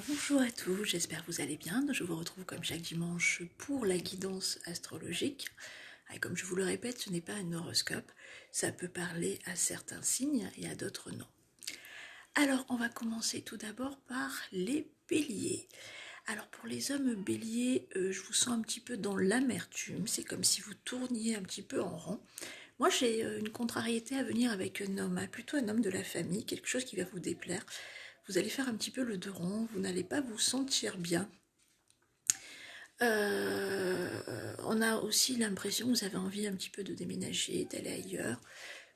Bonjour à tous, j'espère que vous allez bien. Je vous retrouve comme chaque dimanche pour la guidance astrologique. Et comme je vous le répète, ce n'est pas un horoscope, ça peut parler à certains signes et à d'autres non. Alors on va commencer tout d'abord par les béliers. Alors pour les hommes béliers, je vous sens un petit peu dans l'amertume, c'est comme si vous tourniez un petit peu en rond. Moi j'ai une contrariété à venir avec un homme, plutôt un homme de la famille, quelque chose qui va vous déplaire. Vous allez faire un petit peu le dos rond, vous n'allez pas vous sentir bien. On a aussi l'impression que vous avez envie un petit peu de déménager, d'aller ailleurs.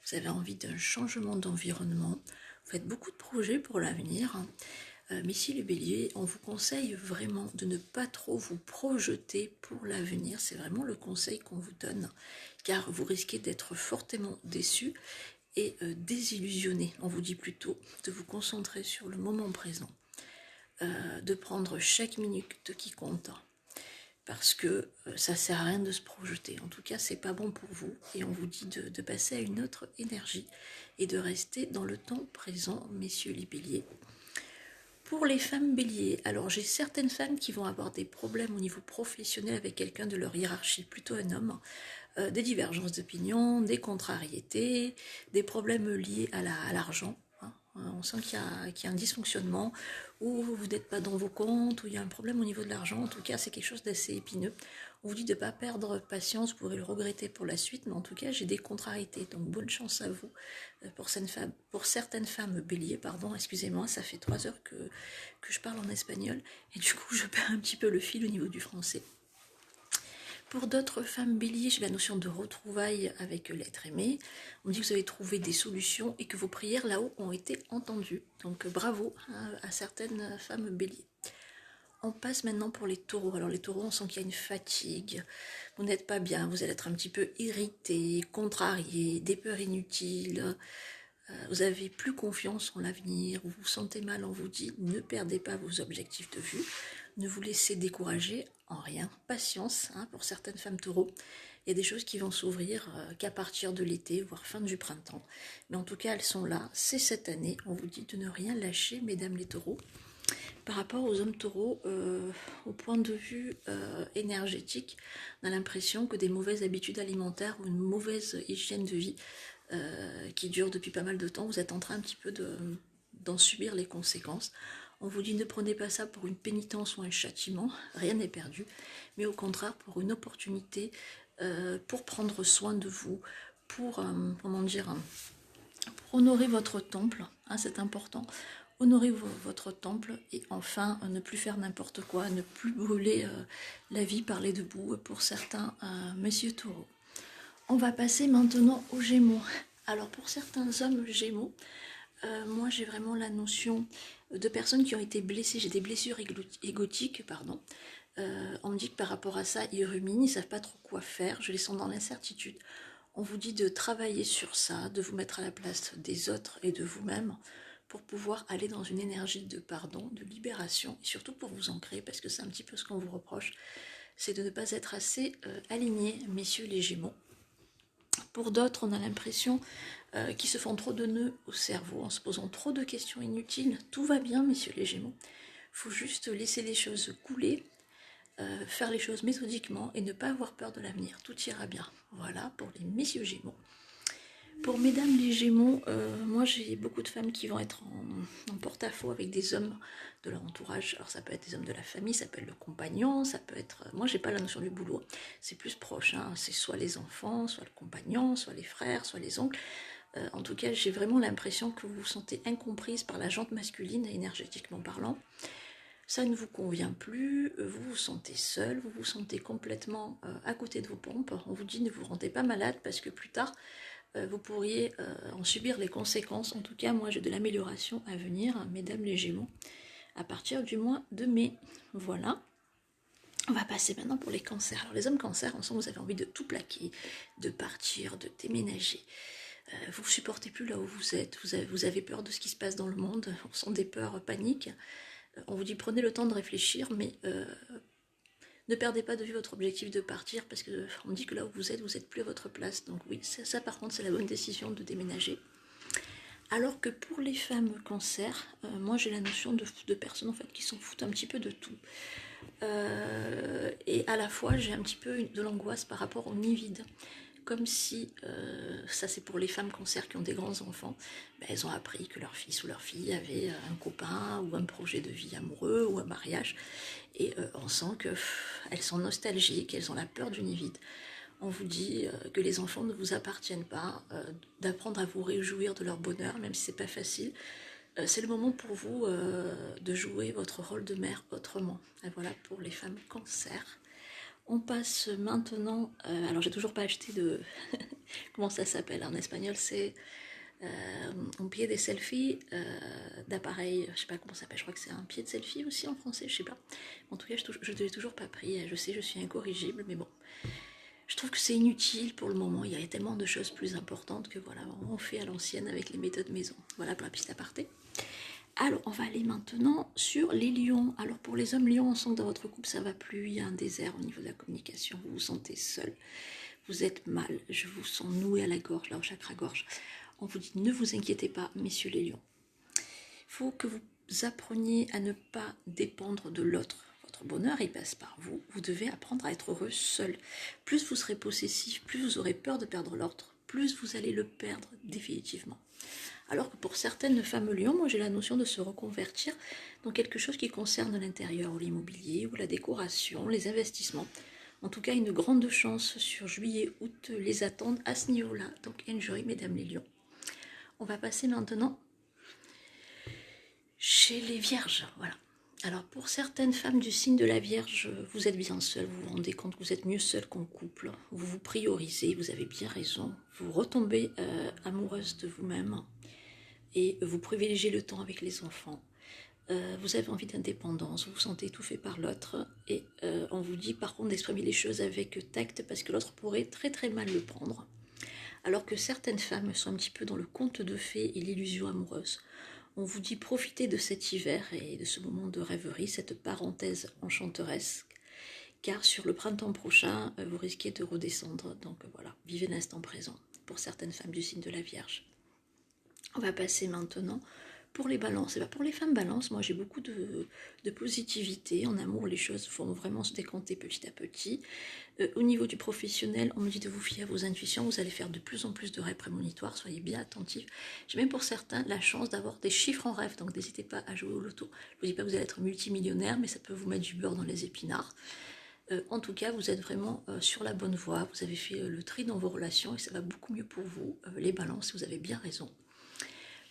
Vous avez envie d'un changement d'environnement. Vous faites beaucoup de projets pour l'avenir. Mais si les béliers, on vous conseille vraiment de ne pas trop vous projeter pour l'avenir. C'est vraiment le conseil qu'on vous donne, car vous risquez d'être fortement déçus et désillusionné. On vous dit plutôt de vous concentrer sur le moment présent, de prendre chaque minute qui compte, parce que ça sert à rien de se projeter. En tout cas, c'est pas bon pour vous, et on vous dit de passer à une autre énergie et de rester dans le temps présent, messieurs les béliers. Pour les femmes béliers, alors j'ai certaines femmes qui vont avoir des problèmes au niveau professionnel avec quelqu'un de leur hiérarchie, plutôt un homme, des divergences d'opinion, des contrariétés, des problèmes liés à l'argent. On sent qu'il y a un dysfonctionnement, ou vous n'êtes pas dans vos comptes, ou il y a un problème au niveau de l'argent. En tout cas, c'est quelque chose d'assez épineux. On vous dit de ne pas perdre patience, vous pourrez le regretter pour la suite, mais en tout cas, j'ai des contrariétés. Donc, bonne chance à vous. Pour certaines femmes béliers, excusez-moi, ça fait 3 heures que je parle en espagnol, et du coup, je perds un petit peu le fil au niveau du français. Pour d'autres femmes béliers, j'ai la notion de retrouvailles avec l'être aimé. On dit que vous avez trouvé des solutions et que vos prières là-haut ont été entendues. Donc bravo à certaines femmes béliers. On passe maintenant pour les taureaux. Alors les taureaux, on sent qu'il y a une fatigue. Vous n'êtes pas bien, vous allez être un petit peu irrité, contrarié, des peurs inutiles. Vous avez plus confiance en l'avenir, vous vous sentez mal, on vous dit ne perdez pas vos objectifs de vue, ne vous laissez décourager en rien, patience pour certaines femmes taureaux. Il y a des choses qui vont s'ouvrir qu'à partir de l'été, voire fin du printemps. Mais en tout cas, elles sont là, c'est cette année. On vous dit de ne rien lâcher, mesdames les taureaux. Par rapport aux hommes taureaux, au point de vue énergétique, on a l'impression que des mauvaises habitudes alimentaires ou une mauvaise hygiène de vie qui dure depuis pas mal de temps, vous êtes en train un petit peu d'en subir les conséquences. On vous dit ne prenez pas ça pour une pénitence ou un châtiment, rien n'est perdu, mais au contraire pour une opportunité, pour prendre soin de vous, pour, pour honorer votre temple, c'est important. Honorer votre temple et enfin ne plus faire n'importe quoi, ne plus brûler la vie par les deux bouts pour certains messieurs taureaux. On va passer maintenant aux Gémeaux. Alors pour certains hommes Gémeaux, moi j'ai vraiment la notion de personnes qui ont été blessées, j'ai des blessures égotiques, on me dit que par rapport à ça, ils ruminent, ils ne savent pas trop quoi faire, je les sens dans l'incertitude. On vous dit de travailler sur ça, de vous mettre à la place des autres et de vous-même pour pouvoir aller dans une énergie de pardon, de libération, et surtout pour vous ancrer, parce que c'est un petit peu ce qu'on vous reproche, c'est de ne pas être assez alignés, messieurs les Gémeaux. Pour d'autres, on a l'impression qu'ils se font trop de nœuds au cerveau, en se posant trop de questions inutiles. Tout va bien, messieurs les Gémeaux. Il faut juste laisser les choses couler, faire les choses méthodiquement et ne pas avoir peur de l'avenir. Tout ira bien. Voilà pour les messieurs Gémeaux. Pour mesdames les Gémeaux, moi j'ai beaucoup de femmes qui vont être en porte-à-faux avec des hommes de leur entourage. Alors ça peut être des hommes de la famille, ça peut être le compagnon, ça peut être... Moi j'ai pas la notion du boulot, c'est plus proche, c'est soit les enfants, soit le compagnon, soit les frères, soit les oncles. En tout cas, j'ai vraiment l'impression que vous vous sentez incomprise par la jante masculine, énergétiquement parlant. Ça ne vous convient plus, vous vous sentez seul, vous vous sentez complètement à côté de vos pompes. On vous dit ne vous rendez pas malade parce que plus tard, vous pourriez en subir les conséquences. En tout cas, moi j'ai de l'amélioration à venir, mesdames les Gémeaux, à partir du mois de mai. Voilà. On va passer maintenant pour les cancers. Alors les hommes cancers, on sent que vous avez envie de tout plaquer, de partir, de déménager. Vous ne supportez plus là où vous êtes, vous avez peur de ce qui se passe dans le monde, on sent des peurs, paniques. On vous dit prenez le temps de réfléchir, mais ne perdez pas de vue votre objectif de partir, parce qu'on me dit que là où vous êtes plus à votre place. Donc oui, ça par contre c'est la bonne décision de déménager. Alors que pour les femmes cancer, moi j'ai la notion de personnes en fait qui s'en foutent un petit peu de tout. Et à la fois j'ai un petit peu de l'angoisse par rapport au nid vide. Comme si, ça c'est pour les femmes cancer qui ont des grands enfants, ben, elles ont appris que leur fils ou leur fille avait un copain ou un projet de vie amoureux ou un mariage. Et on sent qu'elles sont nostalgiques, elles ont la peur du nid vide. On vous dit que les enfants ne vous appartiennent pas, d'apprendre à vous réjouir de leur bonheur, même si c'est pas facile. C'est le moment pour vous de jouer votre rôle de mère autrement. Et voilà pour les femmes cancer. On passe maintenant, alors j'ai toujours pas acheté de, comment ça s'appelle en espagnol, c'est on pied des selfies d'appareil, je sais pas comment ça s'appelle, je crois que c'est un pied de selfie aussi en français, je sais pas. En tout cas, je ne l'ai toujours pas pris, je sais, je suis incorrigible, mais bon. Je trouve que c'est inutile pour le moment, il y a tellement de choses plus importantes que voilà, on fait à l'ancienne avec les méthodes maison. Voilà pour la piste aparté. Alors, on va aller maintenant sur les lions. Alors, pour les hommes lions, on sent que dans votre couple, ça va plus. Il y a un désert au niveau de la communication. Vous vous sentez seul. Vous êtes mal. Je vous sens noué à la gorge, là, au chakra-gorge. On vous dit, ne vous inquiétez pas, messieurs les lions. Il faut que vous appreniez à ne pas dépendre de l'autre. Votre bonheur, il passe par vous. Vous devez apprendre à être heureux seul. Plus vous serez possessif, plus vous aurez peur de perdre l'autre, plus vous allez le perdre définitivement. Alors que pour certaines femmes lions, moi j'ai la notion de se reconvertir dans quelque chose qui concerne l'intérieur, ou l'immobilier, ou la décoration, les investissements. En tout cas, une grande chance sur juillet-août les attendent à ce niveau-là. Donc enjoy, mesdames les lions. On va passer maintenant chez les vierges, voilà. Alors pour certaines femmes du signe de la Vierge, vous êtes bien seule, vous vous rendez compte que vous êtes mieux seule qu'en couple, vous vous priorisez, vous avez bien raison, vous retombez amoureuse de vous-même et vous privilégiez le temps avec les enfants. Vous avez envie d'indépendance, vous vous sentez étouffé par l'autre et on vous dit par contre d'exprimer les choses avec tact parce que l'autre pourrait très très mal le prendre. Alors que certaines femmes sont un petit peu dans le conte de fées et l'illusion amoureuse. On vous dit profitez de cet hiver et de ce moment de rêverie, cette parenthèse enchanteresque, car sur le printemps prochain, vous risquez de redescendre. Donc voilà, vivez l'instant présent pour certaines femmes du signe de la Vierge. On va passer maintenant pour les balances. Et bien pour les femmes balances, moi j'ai beaucoup de positivité. En amour, les choses vont vraiment se décanter petit à petit. Au niveau du professionnel, on me dit de vous fier à vos intuitions. Vous allez faire de plus en plus de rêves prémonitoires. Soyez bien attentifs. J'ai même pour certains la chance d'avoir des chiffres en rêve. Donc n'hésitez pas à jouer au loto. Je ne vous dis pas que vous allez être multimillionnaire, mais ça peut vous mettre du beurre dans les épinards. En tout cas, vous êtes vraiment sur la bonne voie. Vous avez fait le tri dans vos relations et ça va beaucoup mieux pour vous. Les balances, vous avez bien raison.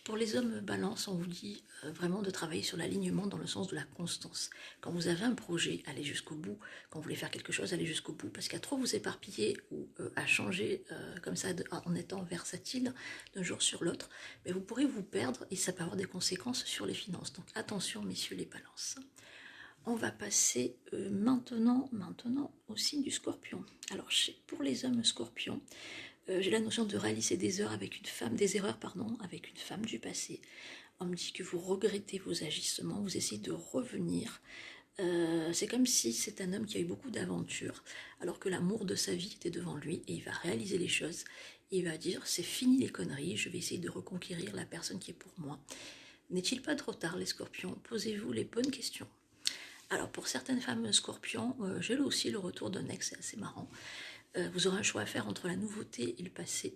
Pour les hommes balance, on vous dit vraiment de travailler sur l'alignement dans le sens de la constance. Quand vous avez un projet, allez jusqu'au bout. Quand vous voulez faire quelque chose, allez jusqu'au bout. Parce qu'à trop vous éparpiller ou à changer comme ça en étant versatile d'un jour sur l'autre, mais vous pourrez vous perdre et ça peut avoir des conséquences sur les finances. Donc attention messieurs les balances. On va passer maintenant au signe du scorpion. Alors pour les hommes scorpions, j'ai la notion de réaliser des erreurs avec une femme du passé. On me dit que vous regrettez vos agissements, vous essayez de revenir. C'est comme si c'est un homme qui a eu beaucoup d'aventures, alors que l'amour de sa vie était devant lui, et il va réaliser les choses. Et il va dire, c'est fini les conneries, je vais essayer de reconquérir la personne qui est pour moi. N'est-il pas trop tard les scorpions? Posez-vous les bonnes questions. Alors pour certaines femmes scorpions, j'ai là aussi le retour d'un ex, c'est assez marrant. Vous aurez un choix à faire entre la nouveauté et le passé.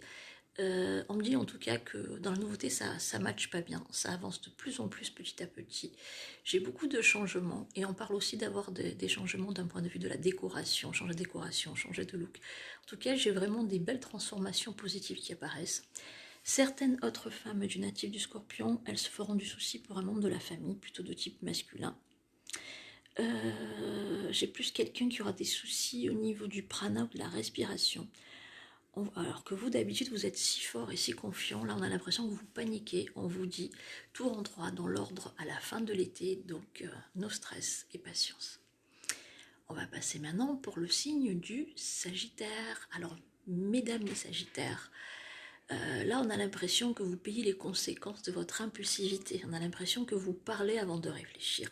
On me dit en tout cas que dans la nouveauté, ça ne matche pas bien. Ça avance de plus en plus petit à petit. J'ai beaucoup de changements et on parle aussi d'avoir des changements d'un point de vue de la décoration, changer de décoration, changer de look. En tout cas, j'ai vraiment des belles transformations positives qui apparaissent. Certaines autres femmes du natif du Scorpion, elles se feront du souci pour un membre de la famille, plutôt de type masculin. J'ai plus quelqu'un qui aura des soucis au niveau du prana ou de la respiration. Alors que vous d'habitude vous êtes si fort et si confiant, là on a l'impression que vous paniquez, on vous dit tout rentrera dans l'ordre à la fin de l'été, donc no stress et patience. On va passer maintenant pour le signe du Sagittaire. Alors mesdames les Sagittaires, là on a l'impression que vous payez les conséquences de votre impulsivité, on a l'impression que vous parlez avant de réfléchir.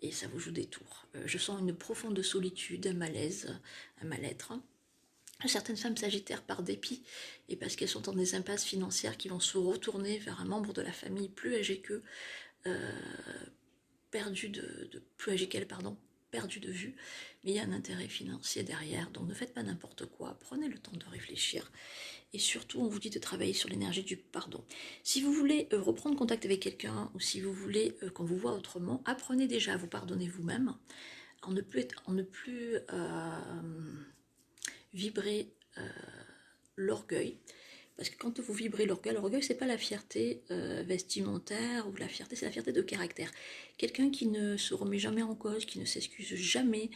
Et ça vous joue des tours. Je sens une profonde solitude, un malaise, un mal-être. Certaines femmes sagittaires, par dépit et parce qu'elles sont dans des impasses financières, qui vont se retourner vers un membre de la famille plus âgé qu'eux, plus âgé qu'elles, pardon, perdu de vue, mais il y a un intérêt financier derrière, donc ne faites pas n'importe quoi, prenez le temps de réfléchir, et surtout on vous dit de travailler sur l'énergie du pardon. Si vous voulez reprendre contact avec quelqu'un, ou si vous voulez qu'on vous voit autrement, apprenez déjà à vous pardonner vous-même, en ne plus vibrer l'orgueil, parce que quand vous vibrez l'orgueil, c'est pas la fierté vestimentaire ou la fierté, c'est la fierté de caractère. Quelqu'un qui ne se remet jamais en cause, qui ne s'excuse jamais,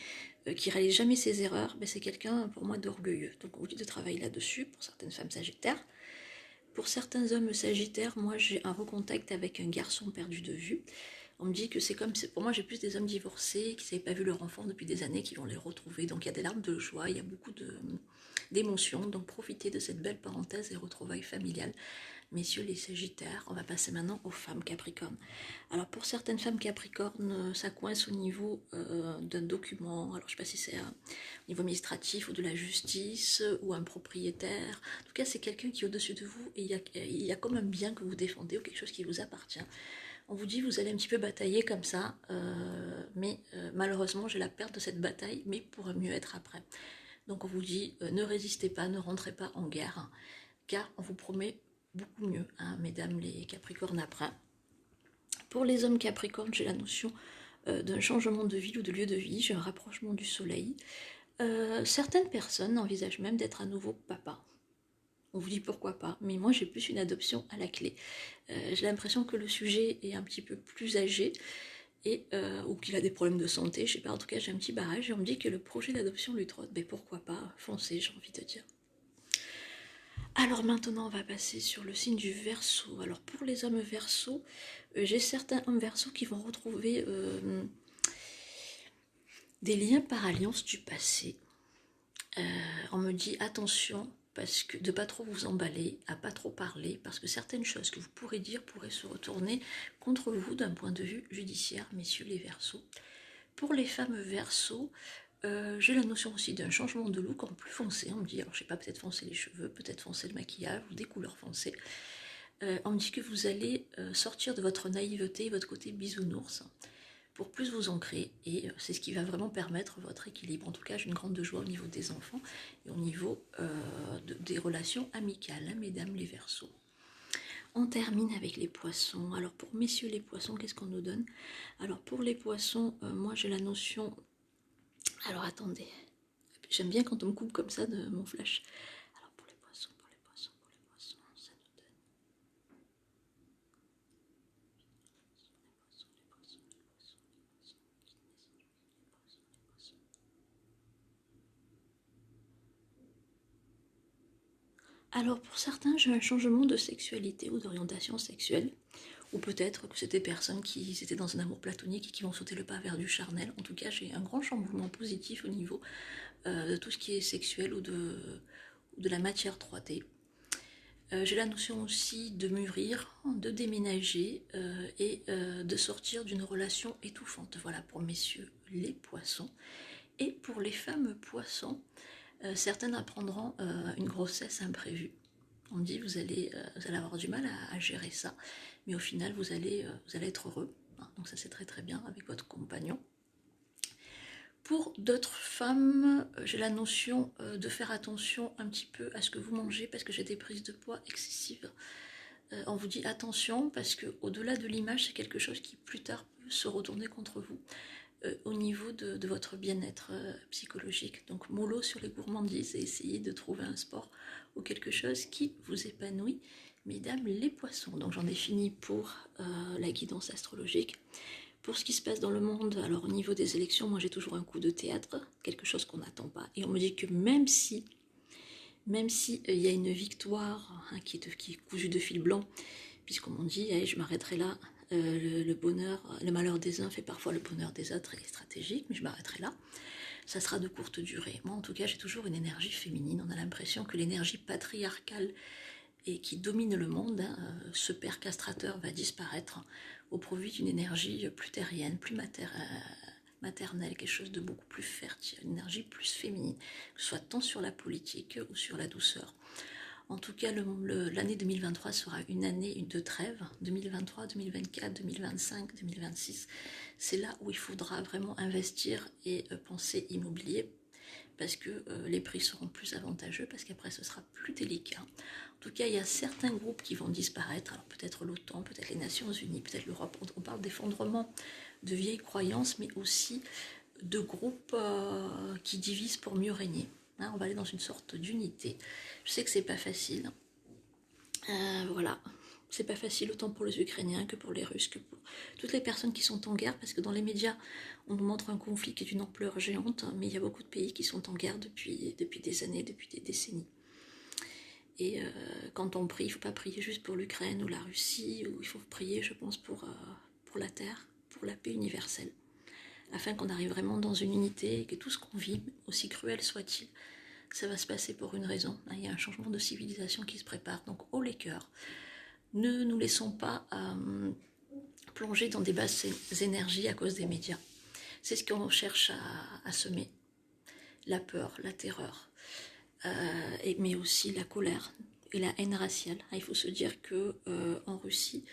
qui réalise jamais ses erreurs, ben c'est quelqu'un pour moi d'orgueilleux. Donc on vous dit de travailler là-dessus pour certaines femmes sagittaires. Pour certains hommes sagittaires, moi j'ai un recontact avec un garçon perdu de vue. On me dit que c'est comme, pour moi j'ai plus des hommes divorcés qui n'avaient pas vu leur enfant depuis des années, qui vont les retrouver. Donc il y a des larmes de joie, il y a beaucoup d'émotions. Donc profitez de cette belle parenthèse et retrouvailles familiales. Messieurs les sagittaires, on va passer maintenant aux femmes capricornes. Alors pour certaines femmes capricornes, ça coince au niveau d'un document. Alors je ne sais pas si c'est au niveau administratif ou de la justice ou un propriétaire. En tout cas c'est quelqu'un qui est au-dessus de vous et il y a comme un bien que vous défendez ou quelque chose qui vous appartient. On vous dit vous allez un petit peu batailler comme ça, mais malheureusement j'ai la perte de cette bataille, mais pour mieux être après. Donc on vous dit ne résistez pas, ne rentrez pas en guerre, car on vous promet beaucoup mieux, hein, mesdames les capricornes après. Pour les hommes capricornes, j'ai la notion d'un changement de vie ou de lieu de vie, j'ai un rapprochement du soleil. Certaines personnes envisagent même d'être à nouveau papa. On vous dit pourquoi pas, mais moi j'ai plus une adoption à la clé. J'ai l'impression que le sujet est un petit peu plus âgé, ou qu'il a des problèmes de santé, je sais pas, en tout cas j'ai un petit barrage et on me dit que le projet d'adoption lui trotte, mais pourquoi pas, foncez, j'ai envie de dire. Alors maintenant on va passer sur le signe du Verseau. Alors pour les hommes Verseau, j'ai certains hommes Verseau qui vont retrouver des liens par alliance du passé. On me dit attention, parce que de pas trop vous emballer, à pas trop parler, parce que certaines choses que vous pourrez dire pourraient se retourner contre vous d'un point de vue judiciaire, messieurs les Verseaux. Pour les femmes Verseaux, j'ai la notion aussi d'un changement de look en plus foncé. On me dit, alors je sais pas, peut-être foncer les cheveux, peut-être foncer le maquillage ou des couleurs foncées. On me dit que vous allez sortir de votre naïveté, votre côté bisounours, pour plus vous ancrer, et c'est ce qui va vraiment permettre votre équilibre. En tout cas, j'ai une grande joie au niveau des enfants et au niveau des relations amicales, hein, mesdames les Verseaux. On termine avec les poissons. Alors pour messieurs les poissons, qu'est-ce qu'on nous donne? Alors pour les poissons, moi j'ai la notion... Alors attendez, j'aime bien quand on me coupe comme ça de mon flash. Alors pour les poissons, ça nous donne... Alors pour certains, j'ai un changement de sexualité ou d'orientation sexuelle, ou peut-être que c'est des personnes qui étaient dans un amour platonique et qui vont sauter le pas vers du charnel. En tout cas, j'ai un grand changement positif au niveau de tout ce qui est sexuel ou de la matière 3D. J'ai la notion aussi de mûrir, de déménager et de sortir d'une relation étouffante. Voilà pour messieurs les poissons. Et pour les femmes poissons, certaines apprendront une grossesse imprévue. On me dit vous allez avoir du mal à gérer ça, mais au final vous allez être heureux. Donc ça c'est très très bien avec votre compagnon. Pour d'autres femmes, j'ai la notion de faire attention un petit peu à ce que vous mangez, parce que j'ai des prises de poids excessives. On vous dit attention, parce que au-delà de l'image, c'est quelque chose qui plus tard peut se retourner contre vous au niveau de votre bien-être psychologique. Donc mollo sur les gourmandises et essayez de trouver un sport ou quelque chose qui vous épanouit, mesdames les poissons. Donc j'en ai fini pour la guidance astrologique. Pour ce qui se passe dans le monde, alors au niveau des élections, moi j'ai toujours un coup de théâtre, quelque chose qu'on n'attend pas. Et on me dit que même si il y a une victoire hein, qui est cousue de fil blanc, puisqu'on m'en dit, hey, je m'arrêterai là, le malheur des uns fait parfois le bonheur des autres et stratégique, mais je m'arrêterai là. Ça sera de courte durée. Moi en tout cas j'ai toujours une énergie féminine, on a l'impression que l'énergie patriarcale et qui domine le monde, hein, ce père castrateur va disparaître au profit d'une énergie plus terrienne, plus maternelle, quelque chose de beaucoup plus fertile, une énergie plus féminine, que ce soit tant sur la politique ou sur la douceur. En tout cas, l'année 2023 sera une année de trêve. 2023, 2024, 2025, 2026, c'est là où il faudra vraiment investir et penser immobilier, parce que les prix seront plus avantageux, parce qu'après ce sera plus délicat. En tout cas, il y a certains groupes qui vont disparaître, alors peut-être l'OTAN, peut-être les Nations Unies, peut-être l'Europe. On parle d'effondrement de vieilles croyances, mais aussi de groupes qui divisent pour mieux régner. Hein, on va aller dans une sorte d'unité. Je sais que c'est pas facile. Voilà. C'est pas facile autant pour les Ukrainiens que pour les Russes, que pour toutes les personnes qui sont en guerre, parce que dans les médias, on nous montre un conflit qui est d'une ampleur géante, mais il y a beaucoup de pays qui sont en guerre depuis des années, depuis des décennies. Et quand on prie, il ne faut pas prier juste pour l'Ukraine ou la Russie, ou il faut prier, je pense, pour la terre, pour la paix universelle, afin qu'on arrive vraiment dans une unité et que tout ce qu'on vit, aussi cruel soit-il, ça va se passer pour une raison. Il y a un changement de civilisation qui se prépare, donc haut les cœurs. Ne nous laissons pas plonger dans des basses énergies à cause des médias. C'est ce qu'on cherche à semer. La peur, la terreur, mais aussi la colère et la haine raciale. Il faut se dire que en Russie,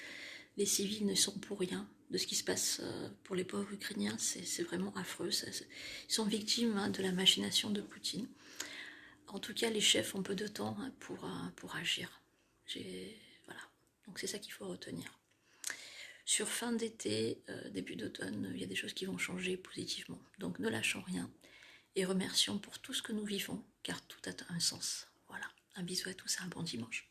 les civils ne sont pour rien de ce qui se passe pour les pauvres Ukrainiens. C'est vraiment affreux. Ils sont victimes de la machination de Poutine. En tout cas, les chefs ont peu de temps pour agir. Voilà. Donc c'est ça qu'il faut retenir. Sur fin d'été, début d'automne, il y a des choses qui vont changer positivement. Donc ne lâchons rien et remercions pour tout ce que nous vivons, car tout a un sens. Voilà. Un bisou à tous et un bon dimanche.